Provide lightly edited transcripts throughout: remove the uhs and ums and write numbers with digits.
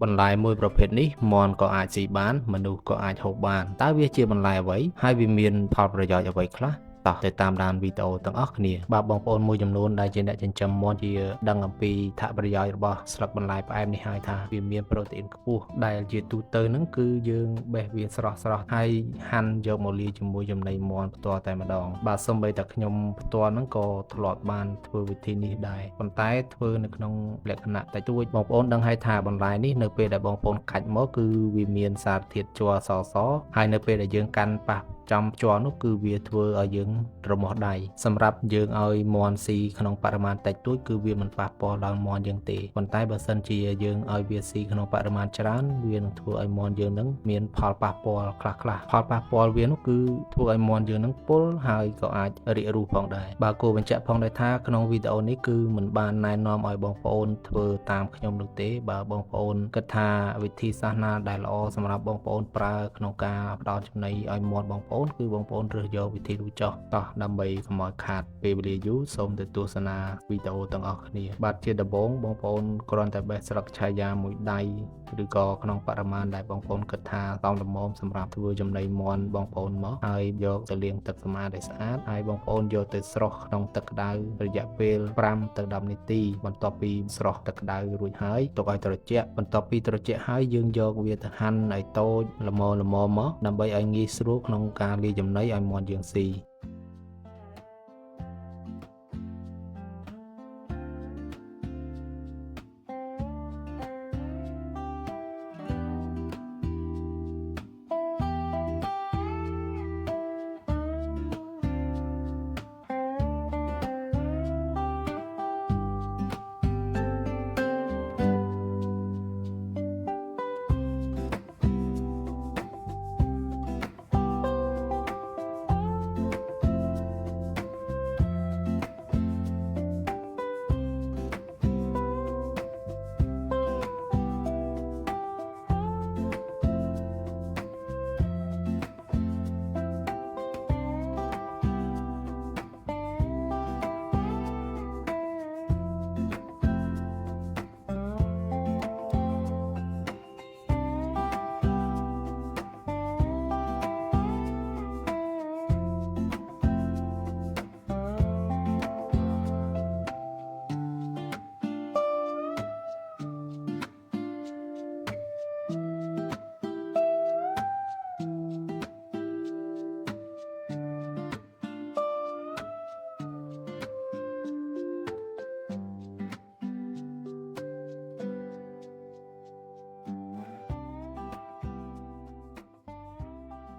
បន្លែមួយប្រភេទនេះមាន់ក៏អាចស៊ីបានមនុស្សក៏អាចហូបបានតើវាជាបន្លែអ្វីហើយវាមានផលប្រយោជន៍អ្វីខ្លះតោះទៅតាមដានវីដេអូទាំងអស់គ្នាបាទបងប្អូនមួយចំនួនដែលជាអ្នកចិញ្ចឹមមាន់ជាដឹងអំពីអត្ថប្រយោជន៍របស់ស្លឹកបន្លែផ្អែមនេះហើយថាវាមានប្រូតេអ៊ីនខ្ពស់ដែលជាទូទៅហ្នឹងគឺយើងបេះវាស្រស់ហើយហាន់យកមកលាយជាមួយចំណីមាន់ផ្ទាល់តែម្ដងបាទសូម្បីតែខ្ញុំផ្ទាល់ហ្នឹងក៏ធ្លាប់បានធ្វើវិធីនេះដែរប៉ុន្តែធ្វើនៅក្នុងលក្ខណៈតិចតួចបងប្អូនដឹងហើយថាបន្លែនេះនៅពេលដែលបងប្អូនខាច់មកគឺវាមានសារធាតុជ័រសហើយនៅពេលដែលយើងកាន់ប៉ះចំជាប់នោះគឺវាធ្វើឲ្យយើងរមាស់ដៃសម្រាប់យើងឲ្យមាន់ស៊ីក្នុងបរិមាណតិចតួចគឺវាមិនប៉ះពាល់ដល់មាន់យើងទេប៉ុន្តែបើសិនជាយើងឲ្យវាស៊ីក្នុងបរិមាណច្រើនវានឹងធ្វើឲ្យមាន់យើងនឹងមានផលប៉ះពាល់ខ្លះផលប៉ះពាល់វានោះគឺធ្វើឲ្យមាន់យើងនឹងពុលហើយក៏អាចរាករូសផងដែរបាទគួរបញ្ជាក់ផងដែរថាក្នុងវីដេអូនេះគឺមិនបានណែនាំឲ្យបងប្អូនធ្វើតាមខ្ញុំនោះទេបើបងប្អូនគិតថាវិធីសាស្ត្រណាដែលល្អសម្រាប់បងប្អូនប្រើក្នុងការផ្ដល់ចំណីឲ្យមាន់បងប្អូនគឺបងប្អូនរើសយកវិធីនោះចុះតោះដើម្បីកុំឲ្យខាតពេលវេលាយូរសូមទៅទស្សនាវីដេអូទាំងអស់គ្នាបាទជាដំបូងបងប្អូនគ្រាន់តែបេះស្លឹកឆាយាមួយដៃឬក៏ក្នុងបរិមាណដែលបងប្អូនគិតថាសមល្មមសម្រាប់ធ្វើចំណីមាន់បងប្អូនមកហើយយកទៅលាងទឹកសម្អាតឲ្យស្អាតហើយបងប្អូនយកទៅស្រុះក្នុងទឹកក្តៅរយៈពេល5ទៅ10នាទីបន្ទាប់ពីស្រុះទឹកក្តៅរួចហើយទុកឲ្យត្រជាក់បន្ទាប់ពីត្រជាក់ហើយយើងយកវាទៅហាន់ឲ្យតូចល្មមមកដើម្បីឲ្យងាយស្រួលក្នុងការលាយចំណីឲ្យមាន់យើងស៊ី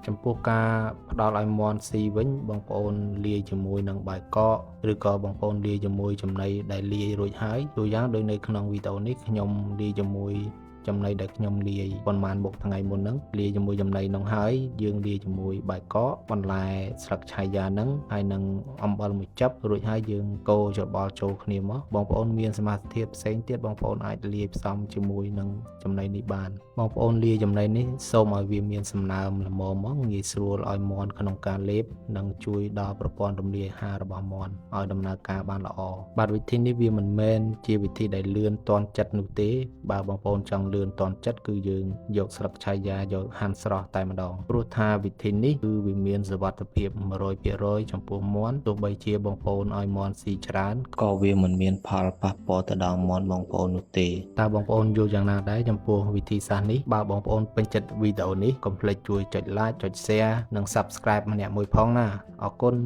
ចំពោះការផ្ដល់ឲ្យមាន់ស៊ីវិញបងប្អូនលាយជាមួយនឹងបាយកកឬក៏បងប្អូនលាយជាមួយចំណីដែលលាយរួចហើយទូយ៉ាងដូចនៅក្នុងវីដេអូនេះខ្ញុំលាយជាមួយចំណីដែលខ្ញុំលាយប៉ុន្មានមុខថ្ងៃមុនហ្នឹងលាយជាមួយចំណីនោះហើយយើងលាយជាមួយបាយកកបន្លែស្លឹកឆាយាហ្នឹងហើយនឹងអំបិលមួយចិបរួចហើយយើងកូរច្របល់ចូលគ្នាមកបងប្អូនមានសមាសធាតុផ្សេងទៀតបងប្អូនអាចលាយផ្សំជាមួយនឹងចំណីនេះបានបងប្អូនលាយចំណីនេះសូមឲ្យវាមានសំណើមល្មមមកងាយស្រួលឲ្យមាន់ក្នុងការលេបនិងជួយដល់ប្រព័ន្ធរំលាយអាហាររបស់មាន់ឲ្យដំណើរការបានល្អបាទវិធីនេះវាមិនមែនជាវិធីដែលលឿនទាន់ចិត្តនោះទេបើបងប្អូនចង់លឿនទាន់ចិត្តគឺយើងយកស្លឹកឆាយាយកហាន់ស្រស់តែម្ដងព្រោះថាវិធីនេះគឺវាមានសុវត្ថិភាព 100% ចំពោះមាន់ទោះបីជាបងប្អូនឲ្យមាន់ស៊ីច្រើនក៏វាមិនមានផលប៉ះពាល់ទៅដល់មាន់បងប្អូននោះទេតើបងប្អូនយល់យ៉ាងណាដែរចំពោះវិធីសាស្ត្រនេះបើបងប្អូនពេញចិត្តវីដេអូនេះកុំភ្លេចជួយចុច like ចុច share និង subscribe ម្នាក់មួយផងណាអរគុណ